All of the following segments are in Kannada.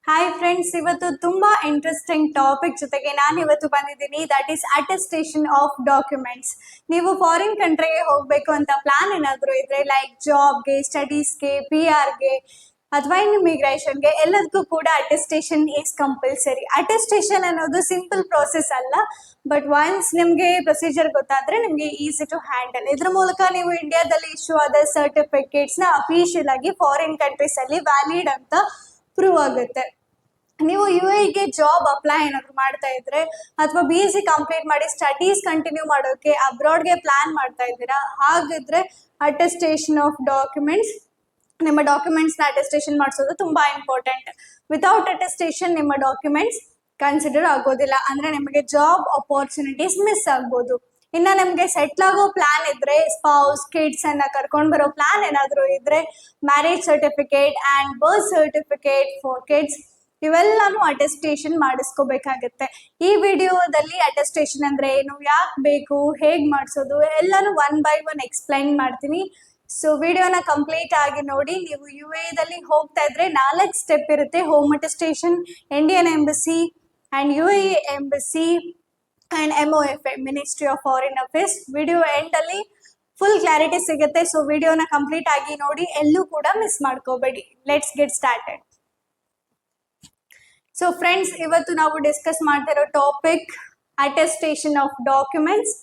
ಹಾಯ್ ಫ್ರೆಂಡ್ಸ್, ಇವತ್ತು ತುಂಬಾ ಇಂಟ್ರೆಸ್ಟಿಂಗ್ ಟಾಪಿಕ್ ಜೊತೆಗೆ ನಾನು ಇವತ್ತು ಬಂದಿದ್ದೀನಿ. That is attestation of documents. ನೀವು ಫಾರಿನ್ ಕಂಟ್ರಿಗೆ ಹೋಗಬೇಕು ಅಂತ ಪ್ಲಾನ್ ಏನಾದರೂ ಇದ್ರೆ, ಲೈಕ್ ಜಾಬ್ಗೆ, ಸ್ಟಡೀಸ್ಗೆ, PR ಗೆ ಅಥವಾ ಇಮಿಗ್ರೇಷನ್ಗೆ, ಎಲ್ಲದಕ್ಕೂ ಕೂಡ ಅಟೆಸ್ಟೇಷನ್ ಈಸ್ ಕಂಪಲ್ಸರಿ. ಅಟೆಸ್ಟೇಷನ್ ಅನ್ನೋದು ಸಿಂಪಲ್ ಪ್ರೋಸೆಸ್ ಅಲ್ಲ, ಬಟ್ ಒನ್ಸ್ ನಿಮಗೆ ಪ್ರೊಸೀಜರ್ ಗೊತ್ತಾದ್ರೆ ನಿಮಗೆ ಈಸಿ ಟು ಹ್ಯಾಂಡಲ್. ಇದ್ರ ಮೂಲಕ ನೀವು ಇಂಡಿಯಾದಲ್ಲಿ ಇಶ್ಯೂ ಆದ ಸರ್ಟಿಫಿಕೇಟ್ಸ್ನ ಅಫಿಷಿಯಲ್ ಆಗಿ ಫಾರಿನ್ ಕಂಟ್ರೀಸ್ ಅಲ್ಲಿ ವ್ಯಾಲಿಡ್ ಅಂತ ಪ್ರೂವ್ ಆಗುತ್ತೆ. ನೀವು UAE ಜಾಬ್ ಅಪ್ಲೈ ಏನಾದ್ರು ಮಾಡ್ತಾ ಇದ್ರೆ ಅಥವಾ BSc ಕಂಪ್ಲೀಟ್ ಮಾಡಿ ಸ್ಟಡೀಸ್ ಕಂಟಿನ್ಯೂ ಮಾಡೋಕೆ ಅಬ್ರಾಡ್ಗೆ ಪ್ಲಾನ್ ಮಾಡ್ತಾ ಇದ್ದೀರಾ, ಹಾಗಿದ್ರೆ ಅಟೆಸ್ಟೇಷನ್ ಆಫ್ ಡಾಕ್ಯುಮೆಂಟ್ಸ್, ನಿಮ್ಮ ಡಾಕ್ಯುಮೆಂಟ್ಸ್ನ ಅಟೆಸ್ಟೇಷನ್ ಮಾಡಿಸೋದು ತುಂಬಾ ಇಂಪಾರ್ಟೆಂಟ್. ವಿತೌಟ್ ಅಟೆಸ್ಟೇಷನ್ ನಿಮ್ಮ ಡಾಕ್ಯುಮೆಂಟ್ಸ್ ಕನ್ಸಿಡರ್ ಆಗೋದಿಲ್ಲ, ಅಂದ್ರೆ ನಿಮಗೆ ಜಾಬ್ ಅಪಾರ್ಚುನಿಟೀಸ್ ಮಿಸ್ ಆಗ್ಬೋದು. ಇನ್ನ ನಿಮ್ಗೆ ಸೆಟ್ಲ್ ಆಗೋ ಪ್ಲಾನ್ ಇದ್ರೆ, ಸ್ಪೌಸ್, ಕಿಡ್ಸ್ ಅನ್ನ ಕರ್ಕೊಂಡ್ ಬರೋ ಪ್ಲಾನ್ ಏನಾದ್ರು ಇದ್ರೆ, marriage certificate and birth certificate for kids ಇವೆಲ್ಲಾನು ಅಟೆಸ್ಟೇಷನ್ ಮಾಡಿಸ್ಕೋಬೇಕಾಗತ್ತೆ. ಈ ವಿಡಿಯೋದಲ್ಲಿ ಅಟೆಸ್ಟೇಷನ್ ಅಂದ್ರೆ ಏನು, ಯಾಕೆ ಬೇಕು, ಹೇಗ್ ಮಾಡಿಸೋದು ಎಲ್ಲಾನು ಒನ್ ಬೈ ಒನ್ ಎಕ್ಸ್ಪ್ಲೈನ್ ಮಾಡ್ತೀನಿ. ಸೊ ವಿಡಿಯೋನ ಕಂಪ್ಲೀಟ್ ಆಗಿ ನೋಡಿ. ನೀವು UAE ಹೋಗ್ತಾ ಇದ್ರೆ 4 ಸ್ಟೆಪ್ ಇರುತ್ತೆ: home attestation, Indian embassy and UAE embassy and MOFA, ministry of foreign affairs. Video end ಅಲ್ಲಿ ಫುಲ್ ಕ್ಲಾರಿಟಿ ಸಿಗುತ್ತೆ. ಸೊ ವಿಡಿಯೋನ ಕಂಪ್ಲೀಟ್ ಆಗಿ ನೋಡಿ, ಎಲ್ಲೂ ಕೂಡ ಮಿಸ್ ಮಾಡ್ಕೋಬೇಡಿ. Let's get started. So friends, ಇವತ್ತು ನಾವು ಡಿಸ್ಕಸ್ ಮಾಡ್ತಿರೋ ಟಾಪಿಕ್ ಅಟೆಸ್ಟೇಷನ್ ಆಫ್ ಡಾಕ್ಯುಮೆಂಟ್ಸ್.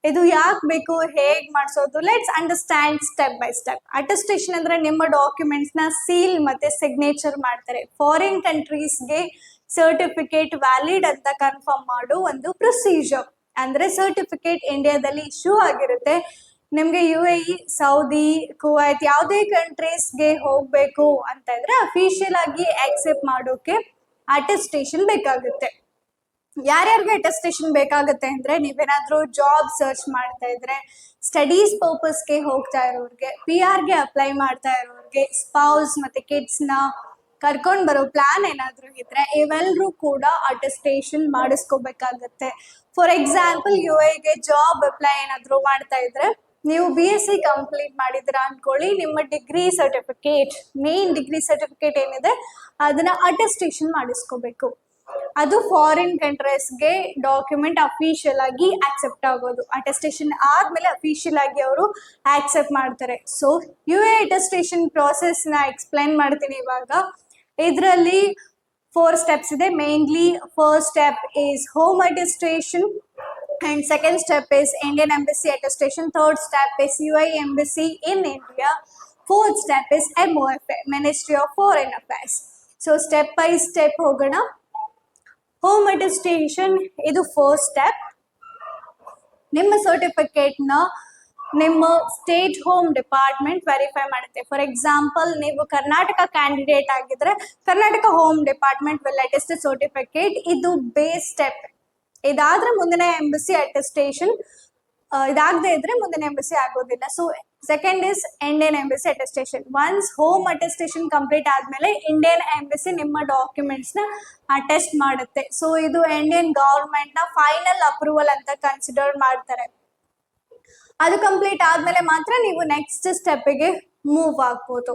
ಇದು ಯಾಕೆ ಬೇಕು, ಹೇಗ್ ಮಾಡಿಸೋದು, let's understand step by step. Attestation ಅಂದ್ರೆ ನಿಮ್ಮ ಡಾಕ್ಯುಮೆಂಟ್ಸ್ನ ಸೀಲ್ ಮತ್ತೆ ಸಿಗ್ನೇಚರ್ ಮಾಡ್ತಾರೆ. ಫಾರಿನ್ ಕಂಟ್ರೀಸ್ಗೆ ಸರ್ಟಿಫಿಕೇಟ್ ವ್ಯಾಲಿಡ್ ಅಂತ ಕನ್ಫರ್ಮ್ ಮಾಡೋ ಒಂದು ಪ್ರೊಸೀಜರ್. ಅಂದ್ರೆ ಸರ್ಟಿಫಿಕೇಟ್ ಇಂಡಿಯಾದಲ್ಲಿ ಇಶ್ಯೂ ಆಗಿರುತ್ತೆ, ನಿಮ್ಗೆ UAE, ಸೌದಿ, ಕುವೈತ್ ಯಾವುದೇ ಕಂಟ್ರೀಸ್ಗೆ ಹೋಗ್ಬೇಕು ಅಂತ ಇದ್ರೆ ಅಫಿಷಿಯಲ್ ಆಗಿ ಆಕ್ಸೆಪ್ಟ್ ಮಾಡೋಕೆ ಅಟೆಸ್ಟೇಷನ್ ಬೇಕಾಗುತ್ತೆ. ಯಾರ್ಯಾರಿಗೆ ಅಟೆಸ್ಟೇಷನ್ ಬೇಕಾಗುತ್ತೆ ಅಂದ್ರೆ, ನೀವೇನಾದ್ರೂ ಜಾಬ್ ಸರ್ಚ್ ಮಾಡ್ತಾ ಇದ್ರೆ, ಸ್ಟಡೀಸ್ ಪರ್ಪಸ್ಗೆ ಹೋಗ್ತಾ ಇರೋರಿಗೆ, PR ಗೆ ಅಪ್ಲೈ ಮಾಡ್ತಾ ಇರೋರಿಗೆ, ಸ್ಪೌಸ್ ಮತ್ತೆ ಕಿಡ್ಸ್ನ ಕರ್ಕೊಂಡ್ ಬರೋ ಪ್ಲಾನ್ ಏನಾದ್ರು ಇದ್ರೆ, ಇವೆಲ್ಲರೂ ಕೂಡ ಅಟೆಸ್ಟೇಷನ್ ಮಾಡಿಸ್ಕೋಬೇಕಾಗತ್ತೆ. For example, UAE job apply ಏನಾದ್ರು ಮಾಡ್ತಾ ಇದ್ರೆ, ನೀವು BSc ಕಂಪ್ಲೀಟ್ ಮಾಡಿದ್ರ ಅನ್ಕೊಳ್ಳಿ, ನಿಮ್ಮ degree certificate, main degree certificate ಏನಿದೆ ಅದನ್ನ ಅಟೆಸ್ಟೇಷನ್ ಮಾಡಿಸ್ಕೋಬೇಕು. ಅದು ಫಾರಿನ್ ಕಂಟ್ರೀಸ್ಗೆ ಡಾಕ್ಯುಮೆಂಟ್ ಅಫಿಷಿಯಲ್ ಆಗಿ ಆಕ್ಸೆಪ್ಟ್ ಆಗೋದು. ಅಟೆಸ್ಟೇಷನ್ ಆದ್ಮೇಲೆ ಅಫಿಷಿಯಲ್ ಆಗಿ ಅವರು ಆಕ್ಸೆಪ್ಟ್ ಮಾಡ್ತಾರೆ. ಸೊ UAE ಅಟೆಸ್ಟೇಷನ್ ಪ್ರಾಸೆಸ್ ನ ಎಕ್ಸ್ಪ್ಲೈನ್ ಮಾಡ್ತೀನಿ ಇವಾಗ. ಇದರಲ್ಲಿ 4 ಸ್ಟೆಪ್ಸ್ ಇದೆ mainly. First step is home attestation, and second step is Indian embassy attestation, third step is UAE embassy in India, fourth step is MOFA, Ministry of Foreign Affairs. So step by step ಹೋಗೋಣ. ಹೋಮ್ ಅಟೆಸ್ಟೇಷನ್ ಇದು ಫಸ್ಟ್ ಸ್ಟೆಪ್. ನಿಮ್ಮ ಸರ್ಟಿಫಿಕೇಟ್ನ ನಿಮ್ಮ ಸ್ಟೇಟ್ ಹೋಮ್ ಡಿಪಾರ್ಟ್ಮೆಂಟ್ ವೆರಿಫೈ ಮಾಡುತ್ತೆ. ಫಾರ್ ಎಕ್ಸಾಂಪಲ್, ನೀವು ಕರ್ನಾಟಕ ಕ್ಯಾಂಡಿಡೇಟ್ ಆಗಿದ್ರೆ Karnataka home department will attest certificate. ಇದು ಬೇಸ್ ಸ್ಟೆಪ್. ಇದಾದ್ರೆ ಮುಂದಿನ ಎಂಬಸಿ ಅಟೆಸ್ಟೇಷನ್, ಇದಾಗದೆ ಇದ್ರೆ ಮುಂದಿನ ಎಂಬಸಿ ಆಗೋದಿಲ್ಲ. So second is Indian embassy attestation. Once home attestation complete ಆದ್ಮೇಲೆ ಇಂಡಿಯನ್ ಎಂಬಸಿ ನಿಮ್ಮ ಡಾಕ್ಯುಮೆಂಟ್ಸ್ ನ ಅಟೆಸ್ಟ್ ಮಾಡುತ್ತೆ. ಸೊ ಇದು ಇಂಡಿಯನ್ ಗವರ್ಮೆಂಟ್ ನ ಫೈನಲ್ ಅಪ್ರೂವಲ್ ಅಂತ ಕನ್ಸಿಡರ್ ಮಾಡ್ತಾರೆ. ಅದು ಕಂಪ್ಲೀಟ್ ಆದ್ಮೇಲೆ ಮಾತ್ರ ನೀವು ನೆಕ್ಸ್ಟ್ ಸ್ಟೆಪ್ಗೆ ಮೂವ್ ಆಗ್ಬೋದು.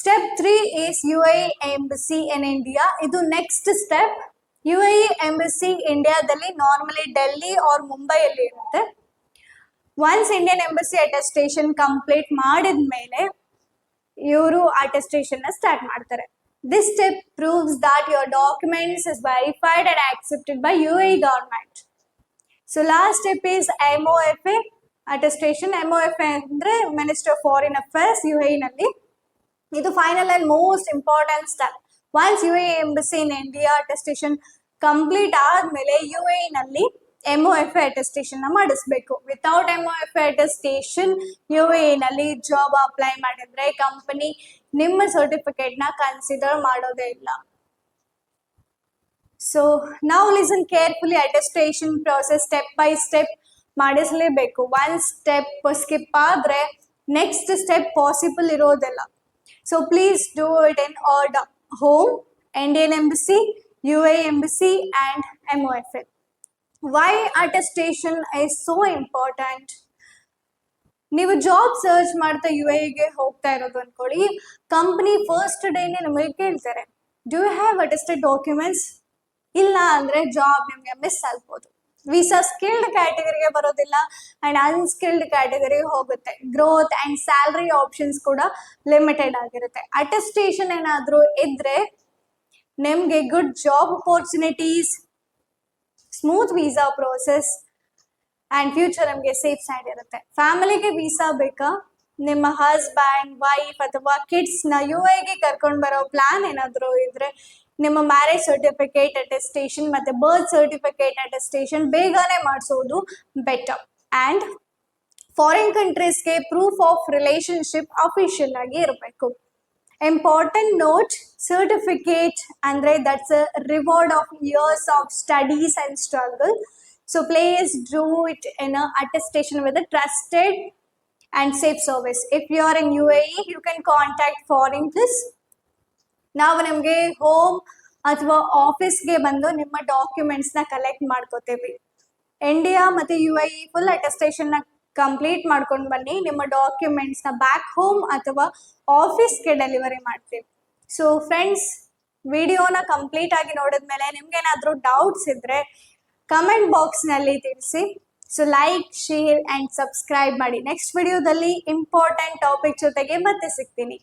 Step 3 is UAE embassy in India. ಇದು ನೆಕ್ಸ್ಟ್ ಸ್ಟೆಪ್. UAE ಎಂಬಸಿ ಇಂಡಿಯಾದಲ್ಲಿ ನಾರ್ಮಲಿ ಡೆಲ್ಲಿ ಆರ್ ಮುಂಬೈಯಲ್ಲಿ ಇರುತ್ತೆ. Once Indian embassy attestation complete ಮಾಡಿದ್ಮೇಲೆ ಇವರು ಅಟೆಸ್ಟೇಷನ್ ಸ್ಟಾರ್ಟ್ ಮಾಡ್ತಾರೆ. This step proves that your documents is verified and accepted by UAE government. So last step is MOFA attestation. MOFA ಅಂದ್ರೆ ministry of foreign affairs UAE ನಲ್ಲಿ. ಇದು final and most important step. Once UAE embassy in India attestation complete ಆದ್ಮೇಲೆ UAE ನಲ್ಲಿ MOFA ಅಟೆಸ್ಟೇಷನ್ ಮಾಡಿಸ್ಬೇಕು. ವಿತೌಟ್ MOFA ಅಟೆಸ್ಟೇಷನ್ UAE ನಲ್ಲಿ ಜಾಬ್ ಅಪ್ಲೈ ಮಾಡಿದ್ರೆ ಕಂಪನಿ ನಿಮ್ಮ ಸರ್ಟಿಫಿಕೇಟ್ ನ ಕನ್ಸಿಡರ್ ಮಾಡೋದೇ ಇಲ್ಲ. ಸೊ ನಾವು listen carefully. Attestation process step by step ಮಾಡಿಸ್ಲೇಬೇಕು. ಒನ್ ಸ್ಟೆಪ್ ಸ್ಕಿಪ್ ಆದ್ರೆ ನೆಕ್ಸ್ಟ್ ಸ್ಟೆಪ್ ಪಾಸಿಬಲ್ ಇರೋದಿಲ್ಲ. So please do it in order: home, Indian embassy, UAE embassy and MOFA. Why attestation is so important? ನೀವು ಜಾಬ್ ಸರ್ಚ್ ಮಾಡ್ತಾ UAE ಗೆ ಹೋಗ್ತಾ ಇರೋದು ಅನ್ಕೊಳ್ಳಿ, ಕಂಪನಿ ಫಸ್ಟ್ ಡೇನೆ ನಮಗೆ ಕೇಳ್ತಾರೆ do you have attested documents? ಇಲ್ಲ ಅಂದ್ರೆ ಜಾಬ್ ನಿಮ್ಗೆ ಮಿಸ್ ಆಗ್ಬೋದು. ವೀಸಾ ಸ್ಕಿಲ್ಡ್ ಕ್ಯಾಟಗರಿಗೆ ಬರೋದಿಲ್ಲ ಅಂಡ್ ಅನ್ಸ್ಕಿಲ್ಡ್ ಕ್ಯಾಟಗರಿಗೆ ಹೋಗುತ್ತೆ. ಗ್ರೋತ್ ಅಂಡ್ ಸ್ಯಾಲರಿ ಆಪ್ಷನ್ಸ್ ಕೂಡ ಲಿಮಿಟೆಡ್ ಆಗಿರುತ್ತೆ. ಅಟೆಸ್ಟೇಷನ್ ಏನಾದ್ರೂ ಇದ್ರೆ ನಿಮ್ಗೆ good job opportunities, smooth visa process and future ನಮಗೆ ಸೇಫ್ ಸೈಡ್ ಇರುತ್ತೆ. ಫ್ಯಾಮಿಲಿಗೆ ವೀಸಾ ಬೇಕಾ? ನಿಮ್ಮ ಹಸ್ಬ್ಯಾಂಡ್, ವೈಫ್ ಅಥವಾ ಕಿಡ್ಸ್ ನ ಗೆ ಕರ್ಕೊಂಡ್ ಬರೋ ಪ್ಲಾನ್ ಏನಾದ್ರು ಇದ್ರೆ ನಿಮ್ಮ ಮ್ಯಾರೇಜ್ ಸರ್ಟಿಫಿಕೇಟ್ ಅಟೆಸ್ಟೇಷನ್ ಮತ್ತೆ ಬರ್ತ್ ಸರ್ಟಿಫಿಕೇಟ್ ಅಟೆಸ್ಟೇಷನ್ ಬೇಗನೆ ಮಾಡಿಸೋದು ಬೆಟರ್. ಅಂಡ್ ಫಾರಿನ್ ಕಂಟ್ರೀಸ್ಗೆ ಪ್ರೂಫ್ ಆಫ್ ರಿಲೇಶನ್ಶಿಪ್ ಅಫಿಷಿಯಲ್ ಆಗಿ ಇರಬೇಕು. ಇಂಪಾರ್ಟೆಂಟ್ ನೋಟ್, ಸರ್ಟಿಫಿಕೇಟ್ ಅಂದ್ರೆ that's a reward of years of studies and struggle. So please do it in a attestation with a trusted and safe service. If you are in UAE, you can contact foreign this. ನಾವು ನಿಮಗೆ ಹೋಮ್ ಅಥವಾ ಆಫೀಸ್ಗೆ ಬಂದು ನಿಮ್ಮ ಡಾಕ್ಯುಮೆಂಟ್ಸ್ ನ ಕಲೆಕ್ಟ್ ಮಾಡ್ಕೋತೀವಿ. ಇಂಡಿಯಾ ಮತ್ತೆ UAE ಫುಲ್ ಅಟೆಸ್ಟೇಷನ್ ನ ಕಂಪ್ಲೀಟ್ ಮಾಡ್ಕೊಂಡು ಬನ್ನಿ. ನಿಮ್ಮ ಡಾಕ್ಯುಮೆಂಟ್ಸ್ ನ ಬ್ಯಾಕ್ ಹೋಮ್ ಅಥವಾ ಆಫೀಸ್ಗೆ ಡೆಲಿವರಿ ಮಾಡ್ತೀವಿ. ಸೊ ಫ್ರೆಂಡ್ಸ್, ವಿಡಿಯೋನ ಕಂಪ್ಲೀಟ್ ಆಗಿ ನೋಡಿದ್ಮೇಲೆ ನಿಮ್ಗೆ ಏನಾದ್ರೂ ಡೌಟ್ಸ್ ಇದ್ರೆ ಕಮೆಂಟ್ ಬಾಕ್ಸ್ ನಲ್ಲಿ ತಿಳಿಸಿ. So like, share and subscribe ಮಾಡಿ. ನೆಕ್ಸ್ಟ್ ವಿಡಿಯೋದಲ್ಲಿ ಇಂಪಾರ್ಟೆಂಟ್ ಟಾಪಿಕ್ ಜೊತೆಗೆ ಮತ್ತೆ ಸಿಗ್ತೀನಿ.